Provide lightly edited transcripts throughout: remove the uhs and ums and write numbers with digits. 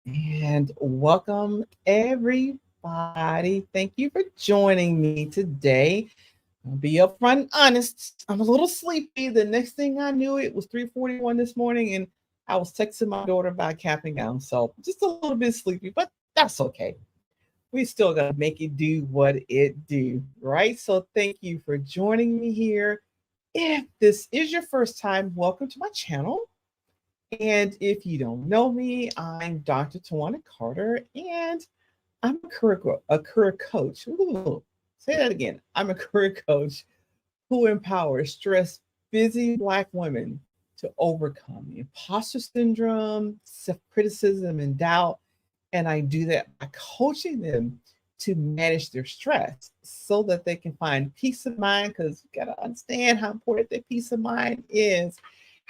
And welcome, everybody. Thank you for joining me today. I'll be upfront and honest. I'm a little sleepy. The next thing I knew, it was 3:41 this morning, and I was texting my daughter about capping down. So just a little bit sleepy, but that's okay. We still gotta make it do what it do, right? So thank you for joining me here. If this is your first time, welcome to my channel. And if you don't know me, I'm Dr. Twanna Carter, and I'm a career coach. Ooh, say that again. I'm a career coach who empowers stressed, busy Black women to overcome imposter syndrome, self criticism, and doubt. And I do that by coaching them to manage their stress so that they can find peace of mind, because you got to understand how important that peace of mind is,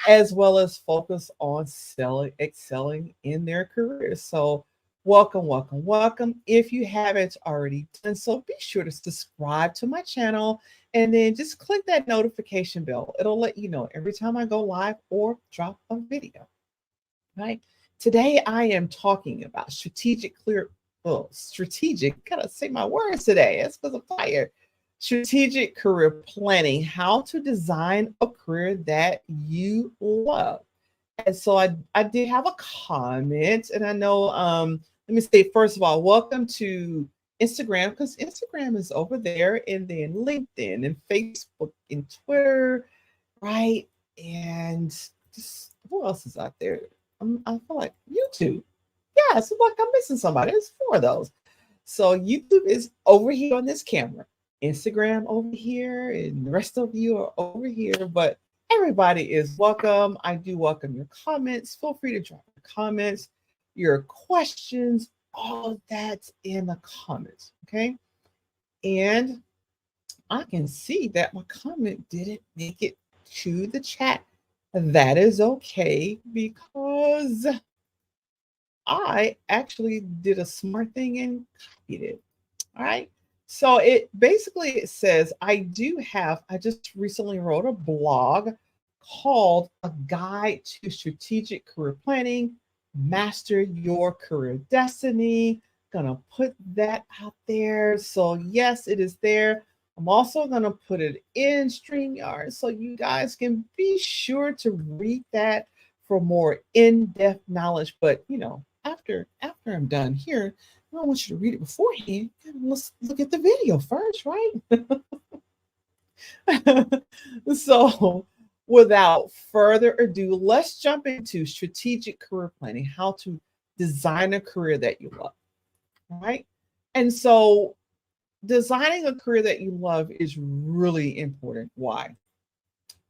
as well as focus on excelling in their careers. So, welcome, welcome, welcome. If you haven't already done so, be sure to subscribe to my channel and then just click that notification bell. It'll let you know every time I go live or drop a video. Right? Today, I am talking about strategic. Gotta say my words today. That's because I'm tired. Strategic career planning, how to design a career that you love. And so I did have a comment, and I know, let me say, first of all, welcome to Instagram, because Instagram is over there, and then LinkedIn and Facebook and Twitter, right? And just who else is out there? I feel like YouTube. Yeah, it's like I'm missing somebody. There's four of those. So YouTube is over here on this camera, Instagram over here, and the rest of you are over here. But everybody is welcome. I do welcome your comments. Feel free to drop your comments, your questions, all of that in the comments. Okay. And I can see that my comment didn't make it to the chat. That is okay, because I actually did a smart thing and copied it. All right. So it says, I just recently wrote a blog called A Guide to Strategic Career Planning, Master Your Career Destiny. Gonna put that out there. So yes, it is there. I'm also gonna put it in StreamYard so you guys can be sure to read that for more in-depth knowledge. But after I'm done here, I don't want you to read it beforehand. Let's look at the video first, right? So, without further ado, let's jump into strategic career planning, how to design a career that you love, right? And so, designing a career that you love is really important. Why?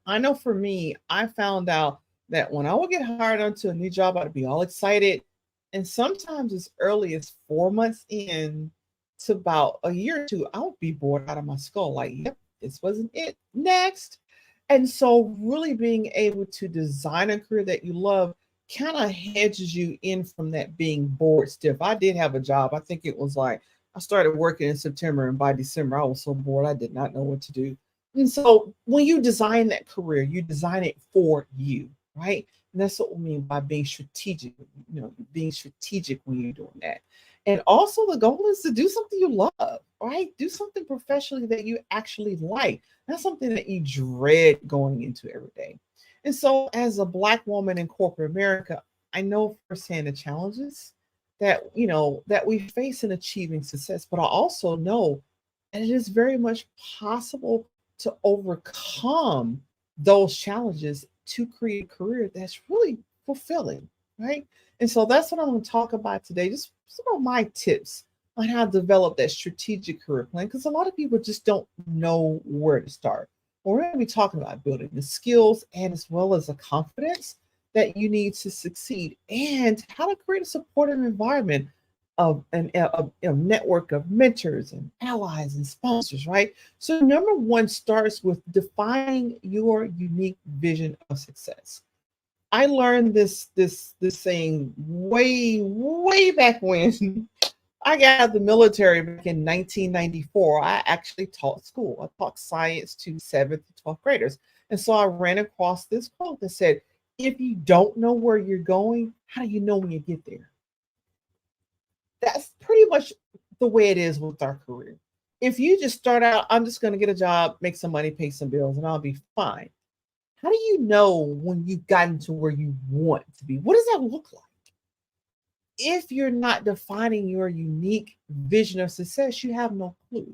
I know for me, I found out that when I would get hired onto a new job, I'd be all excited. And sometimes as early as 4 months in to about a year or two, I would be bored out of my skull. Like, yep, this wasn't it. Next. And so, really being able to design a career that you love kind of hedges you in from that being bored stiff. I did have a job. I think it was like I started working in September, and by December, I was so bored, I did not know what to do. And so when you design that career, you design it for you, right? And that's what we mean by being strategic, being strategic when you're doing that. And also the goal is to do something you love, right? Do something professionally that you actually like. Not something that you dread going into every day. And so as a Black woman in corporate America, I know firsthand the challenges that we face in achieving success, but I also know that it is very much possible to overcome those challenges to create a career that's really fulfilling, right? And so that's what I'm going to talk about today. Just some of my tips on how to develop that strategic career plan, because a lot of people just don't know where to start. Well, we're going to be talking about building the skills and as well as the confidence that you need to succeed, and how to create a supportive environment of a network of mentors and allies and sponsors, right? So number one starts with defining your unique vision of success. I learned this saying way back when I got out of the military back in 1994. I actually taught school. I taught science to 7th to 12th graders. And so I ran across this quote that said, if you don't know where you're going, how do you know when you get there? That's pretty much the way it is with our career. If you just start out, I'm just going to get a job, make some money, pay some bills, and I'll be fine. How do you know when you've gotten to where you want to be? What does that look like? If you're not defining your unique vision of success, you have no clue.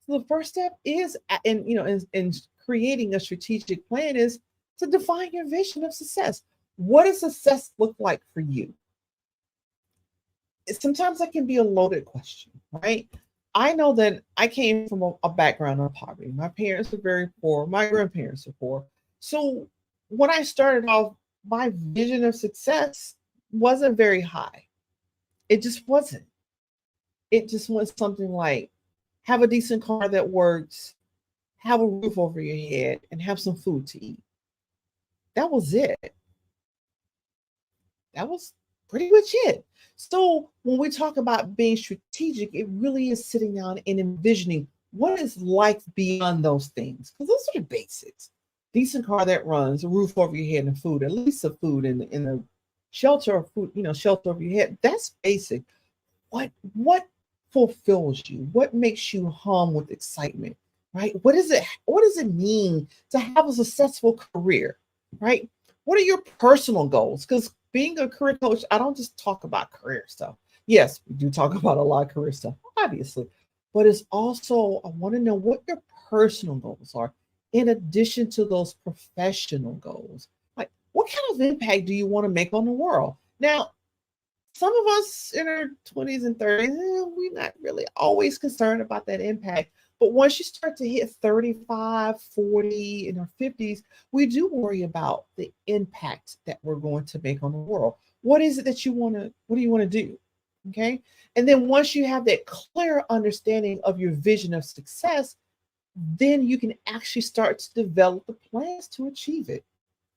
So the first step is, in creating a strategic plan, is to define your vision of success. What does success look like for you? Sometimes that can be a loaded question, right? I know that I came from a background of poverty. My parents were very poor. My grandparents were poor. So when I started off, my vision of success wasn't very high. It just wasn't. It just was something like have a decent car that works, have a roof over your head, and have some food to eat. That was it. That was pretty much it. So when we talk about being strategic, it really is sitting down and envisioning what is life beyond those things. Because those are the basics. Decent car that runs, a roof over your head, and food, at least the food in the shelter or food, shelter over your head. That's basic. What fulfills you? What makes you hum with excitement? Right? What does it mean to have a successful career? Right? What are your personal goals? Because being a career coach, I don't just talk about career stuff. Yes, we do talk about a lot of career stuff, obviously. But it's also, I want to know what your personal goals are in addition to those professional goals. Like, what kind of impact do you want to make on the world? Now, some of us in our 20s and 30s, we're not really always concerned about that impact. But once you start to hit 35, 40, in our 50s, we do worry about the impact that we're going to make on the world. What is it that what do you want to do? Okay. And then once you have that clear understanding of your vision of success, then you can actually start to develop the plans to achieve it.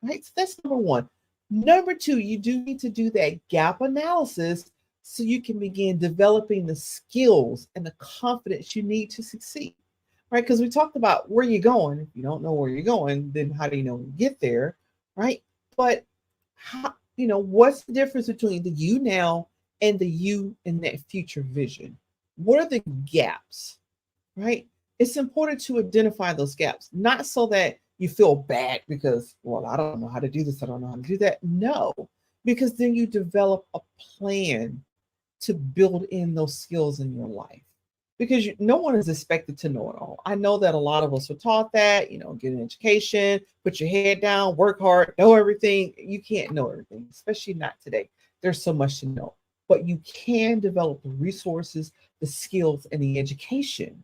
Right? So that's number one. Number two, you do need to do that gap analysis so you can begin developing the skills and the confidence you need to succeed. Right? Because we talked about where you're going. If you don't know where you're going, then how do you know when you get there? Right? But what's the difference between the you now and the you in that future vision? What are the gaps? Right? It's important to identify those gaps, not so that you feel bad because, well, I don't know how to do this, I don't know how to do that. No, because then you develop a plan to build in those skills in your life. Because no one is expected to know it all. I know that a lot of us are taught that, get an education, put your head down, work hard, know everything. You can't know everything, especially not today. There's so much to know. But you can develop the resources, the skills, and the education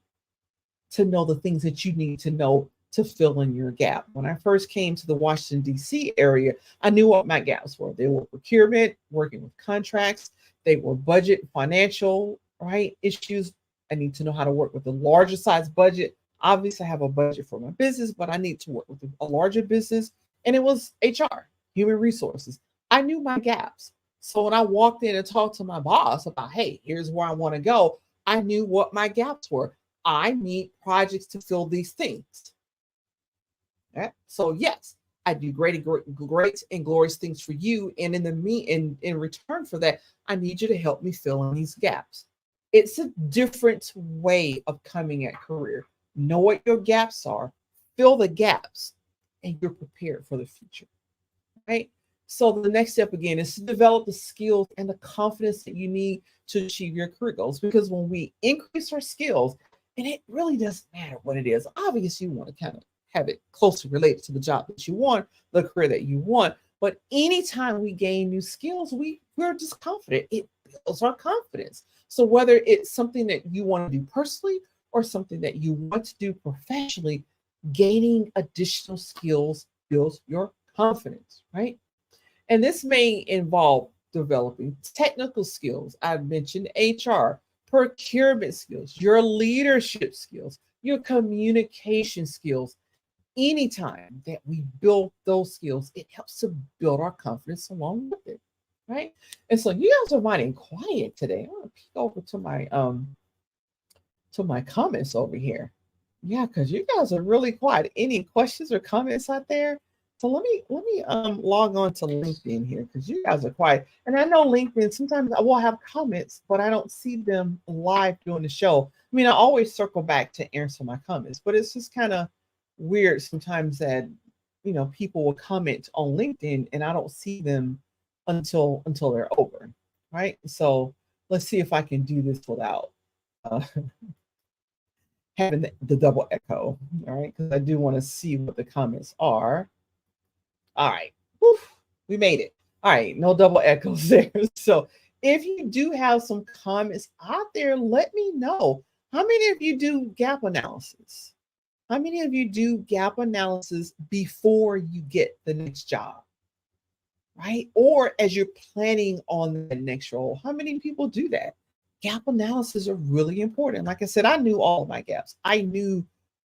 to know the things that you need to know to fill in your gap. When I first came to the Washington, D.C. area, I knew what my gaps were. They were procurement, working with contracts, they were budget, financial, right, issues. I need to know how to work with a larger size budget. Obviously, I have a budget for my business, but I need to work with a larger business. And it was HR, human resources. I knew my gaps. So when I walked in and talked to my boss about, hey, here's where I want to go, I knew what my gaps were. I need projects to fill these things. Okay? So yes, I do great and glorious things for you, and in return for that, I need you to help me fill in these gaps. It's a different way of coming at career. Know what your gaps are, fill the gaps, and you're prepared for the future. Right? So the next step again is to develop the skills and the confidence that you need to achieve your career goals. Because when we increase our skills, and it really doesn't matter what it is, obviously you want to kind of have it closely related to the job that you want, the career that you want. But anytime we gain new skills, we're just confident. It builds our confidence. So whether it's something that you want to do personally or something that you want to do professionally, gaining additional skills builds your confidence, right? And this may involve developing technical skills. I've mentioned HR, procurement skills, your leadership skills, your communication skills. Anytime that we build those skills, it helps to build our confidence along with it, right? And so you guys are mighty quiet today. I'm gonna peek over to my comments over here. Yeah, because you guys are really quiet. Any questions or comments out there? So let me log on to LinkedIn here because you guys are quiet. And I know LinkedIn sometimes I will have comments, but I don't see them live during the show. I mean, I always circle back to answer my comments, but it's just kind of weird sometimes that people will comment on LinkedIn and I don't see them until they're over, right? So let's see if I can do this without uh, having the double echo, all right? Because I do want to see what the comments are. All right. Whew, we made it. All right. No double echoes there. So if you do have some comments out there, let me know. How many of you do gap analysis? How many of you do gap analysis before you get the next job? Right? Or as you're planning on the next role, how many people do that? Gap analysis are really important. Like I said, I knew all of my gaps. I knew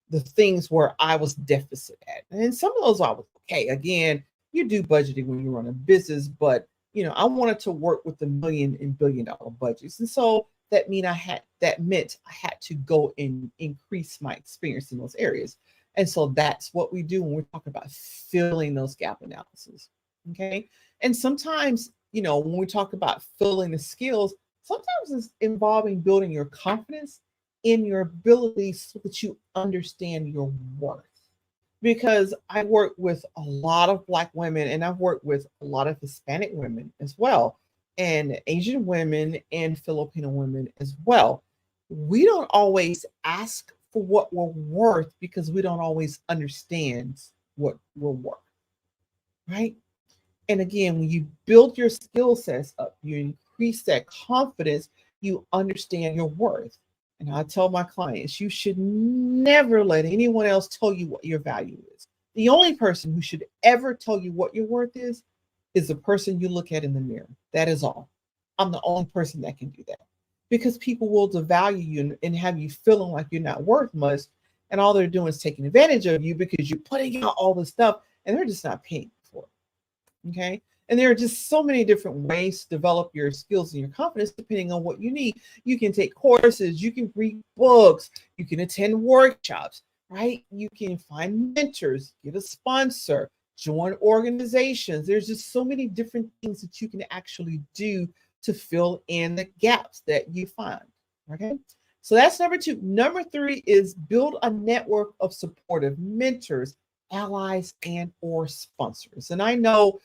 the things where I was deficit at. And some of those I was okay. Again, you do budgeting when you run a business, but I wanted to work with the million and billion-dollar budgets. And so that meant I had to go and increase my experience in those areas. And so that's what we do when we're talking about filling those gap analysis. Okay. And sometimes, when we talk about filling the skills, sometimes it's involving building your confidence in your ability so that you understand your worth. Because I work with a lot of Black women and I've worked with a lot of Hispanic women as well, and Asian women and Filipino women as well. We don't always ask for what we're worth because we don't always understand what we're worth, right? And again, when you build your skill sets up, you increase that confidence, you understand your worth. And I tell my clients, you should never let anyone else tell you what your value is. The only person who should ever tell you what your worth is the person you look at in the mirror. That is all. I'm the only person that can do that because people will devalue you and have you feeling like you're not worth much. And all they're doing is taking advantage of you because you're putting out all this stuff and they're just not paying for it. Okay. And there are just so many different ways to develop your skills and your confidence depending on what you need. You can take courses, you can read books, you can attend workshops, right? You can find mentors, get a sponsor, join organizations. There's just so many different things that you can actually do to fill in the gaps that you find. Okay. So that's number two. Number three is build a network of supportive mentors, allies, and or sponsors. And I know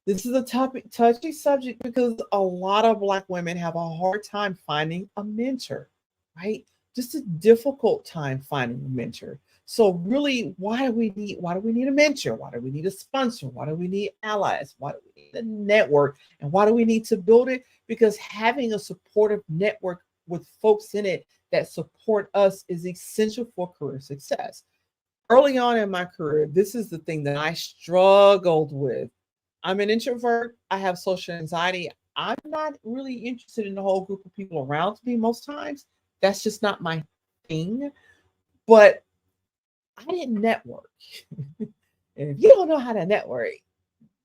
this is a touchy subject because a lot of Black women have a hard time finding a mentor, right? Just a difficult time finding a mentor. So really, why do we need a mentor? Why do we need a sponsor? Why do we need allies? Why do we need a network? And why do we need to build it? Because having a supportive network with folks in it that support us is essential for career success. Early on in my career, this is the thing that I struggled with. I'm an introvert. I have social anxiety. I'm not really interested in the whole group of people around me most times. That's just not my thing. But I didn't network. And if you don't know how to network,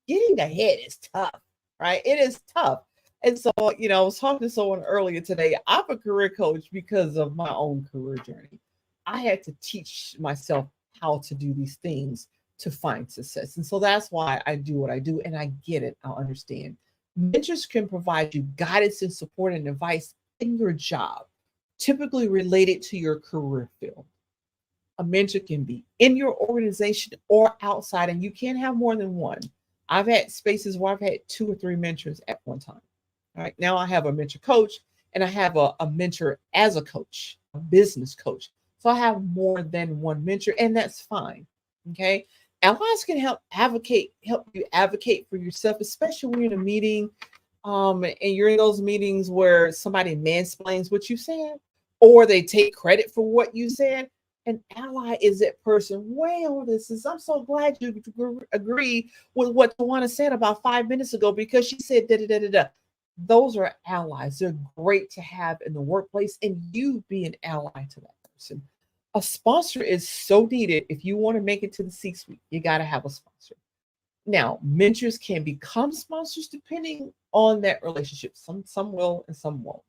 getting ahead is tough, right? It is tough. And so, I was talking to someone earlier today. I'm a career coach because of my own career journey. I had to teach myself how to do these things to find success. And so that's why I do what I do. And I get it. I understand. Mentors can provide you guidance and support and advice in your job, typically related to your career field. A mentor can be in your organization or outside, and you can't have more than one. I've had spaces where I've had two or three mentors at one time. All right. Now I have a mentor coach and I have a mentor as a coach, a business coach. So I have more than one mentor, and that's fine. Okay. Allies can help you advocate for yourself, especially when you're in a meeting, and you're in those meetings where somebody mansplains what you said, or they take credit for what you said. An ally is that person. Well, this is. I'm so glad you agree with what Twanna said about 5 minutes ago because she said da da da da da. Those are allies. They're great to have in the workplace, and you be an ally to that person. A sponsor is so needed if you want to make it to the C-suite. You got to have a sponsor. Now, mentors can become sponsors depending on that relationship. Some will and some won't.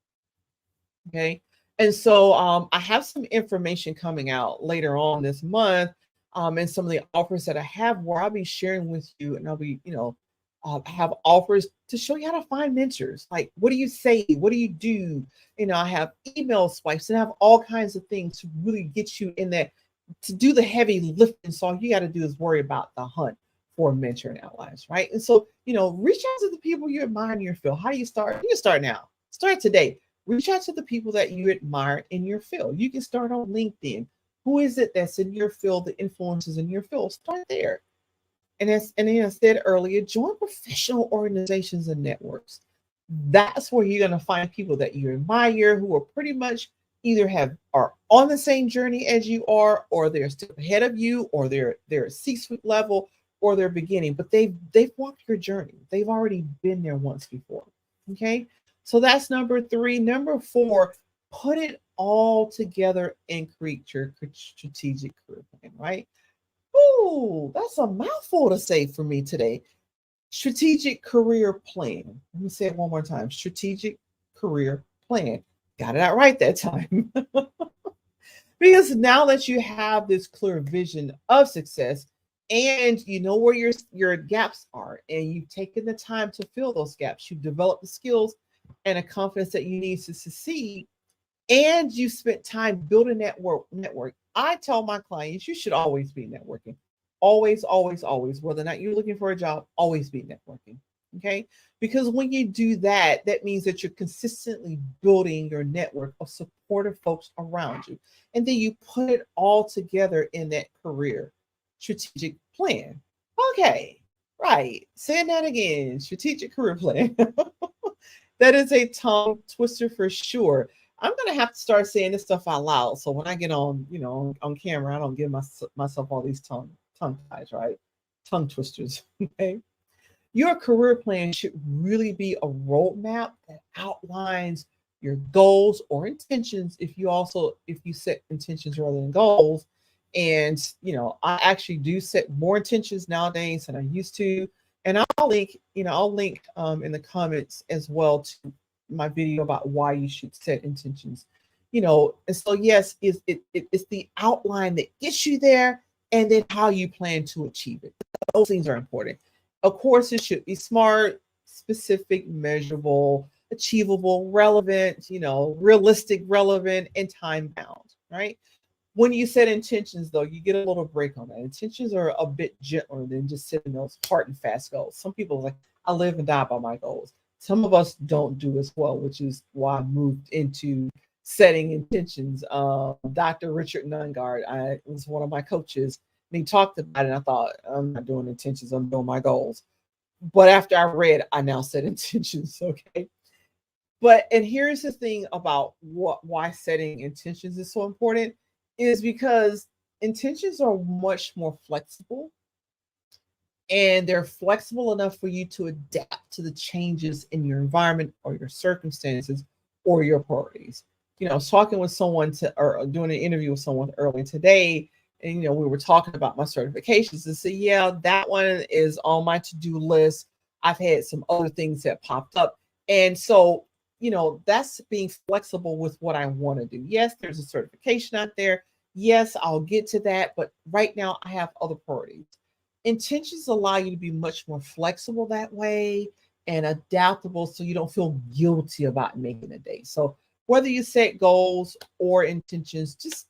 Okay. And so I have some information coming out later on this month and some of the offers that I have where I'll be sharing with you, and I'll be, have offers to show you how to find mentors. Like, what do you say? What do you do? I have email swipes and I have all kinds of things to really get you in that, to do the heavy lifting. So all you got to do is worry about the hunt for a mentor and allies, right? And so, reach out to the people you admire in your field. How do you start? You can start now. Start today. Reach out to the people that you admire in your field. You can start on LinkedIn. Who is it that's in your field, the influencers in your field? Start there. And then I said earlier, join professional organizations and networks. That's where you're going to find people that you admire who are pretty much either are on the same journey as you are, or they're still ahead of you, or they're at C-suite level, or they're beginning, but they've walked your journey. They've already been there once before. Okay. So that's number 3. Number 4, put it all together and create your strategic career plan, right? Ooh, that's a mouthful to say for me today. Strategic career plan. Let me say it one more time. Strategic career plan. Got it out right that time. Because now that you have this clear vision of success and you know where your gaps are, and you've taken the time to fill those gaps, you've developed the skills and a confidence that you need to succeed, and you spent time building that network. I tell my clients you should always be networking. Always, always, always. Whether or not you're looking for a job, always be networking. Okay. Because when you do that, that means that you're consistently building your network of supportive folks around you. And then you put it all together in that career strategic plan. Okay. Right. Saying that again. Strategic career plan. That is a tongue twister for sure. I'm gonna have to start saying this stuff out loud. So when I get on, on camera, I don't give myself all these tongue ties, right? Tongue twisters. Okay. Your career plan should really be a roadmap that outlines your goals or intentions. If you set intentions rather than goals, and I actually do set more intentions nowadays than I used to. And I'll link in the comments as well to my video about why you should set intentions. And so yes, it's the outline that gets you there, and then how you plan to achieve it. Those things are important. Of course, it should be smart, specific, measurable, achievable, relevant, realistic, relevant, and time bound, right? When you set intentions, though, you get a little break on that. Intentions are a bit gentler than just setting those hard and fast goals. Some people are like, I live and die by my goals. Some of us don't do as well, which is why I moved into setting intentions. Dr. Richard Nungard, I was one of my coaches, and he talked about it. And I thought, I'm not doing intentions, I'm doing my goals. But after I read, I now set intentions. Okay. And here's the thing about why setting intentions is so important, is because intentions are much more flexible, and they're flexible enough for you to adapt to the changes in your environment or your circumstances or your priorities. I was talking with someone or doing an interview with someone earlier today, and we were talking about my certifications and say, yeah, that one is on my to-do list. I've had some other things that popped up. And so, that's being flexible with what I want to do. Yes, there's a certification out there. Yes, I'll get to that. But right now I have other priorities. Intentions allow you to be much more flexible that way and adaptable, so you don't feel guilty about making a day. So whether you set goals or intentions, just,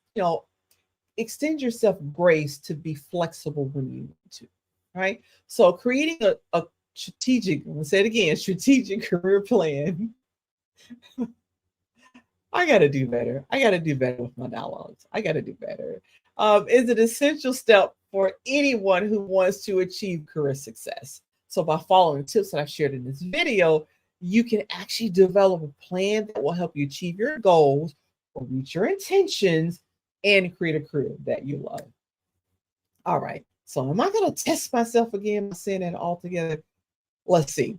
extend yourself grace to be flexible when you need to, right? So creating a strategic, I'm gonna say it again, strategic career plan. I got to do better. I got to do better with my dialogues. I got to do better. Is an essential step for anyone who wants to achieve career success. So by following tips that I've shared in this video, you can actually develop a plan that will help you achieve your goals or reach your intentions and create a career that you love. All right. So am I going to test myself again by saying that all together? Let's see.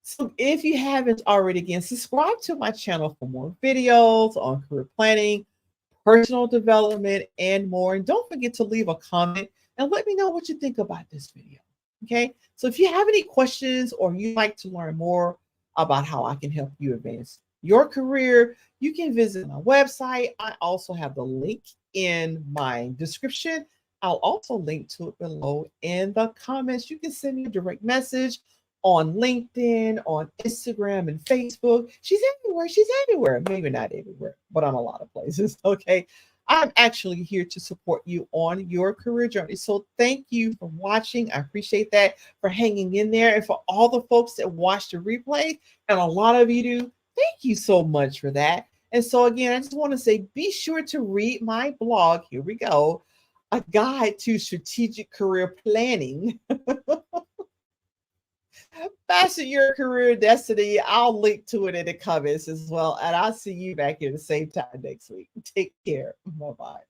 So if you haven't already, again, subscribe to my channel for more videos on career planning, personal development, and more. And don't forget to leave a comment and let me know what you think about this video. Okay. So if you have any questions or you'd like to learn more about how I can help you advance your career, you can visit my website. I also have the link in my description. I'll also link to it below in the comments. You can send me a direct message on LinkedIn, on Instagram, and Facebook. She's everywhere. She's everywhere. Maybe not everywhere, but I'm a lot of places. Okay. I'm actually here to support you on your career journey. So thank you for watching. I appreciate that, for hanging in there. And for all the folks that watch the replay, and a lot of you do, thank you so much for that. And so, again, I just want to say be sure to read my blog. Here we go, A Guide to Strategic Career Planning. Fashion Your Career Destiny. I'll link to it in the comments as well. And I'll see you back here the same time next week. Take care. Bye bye.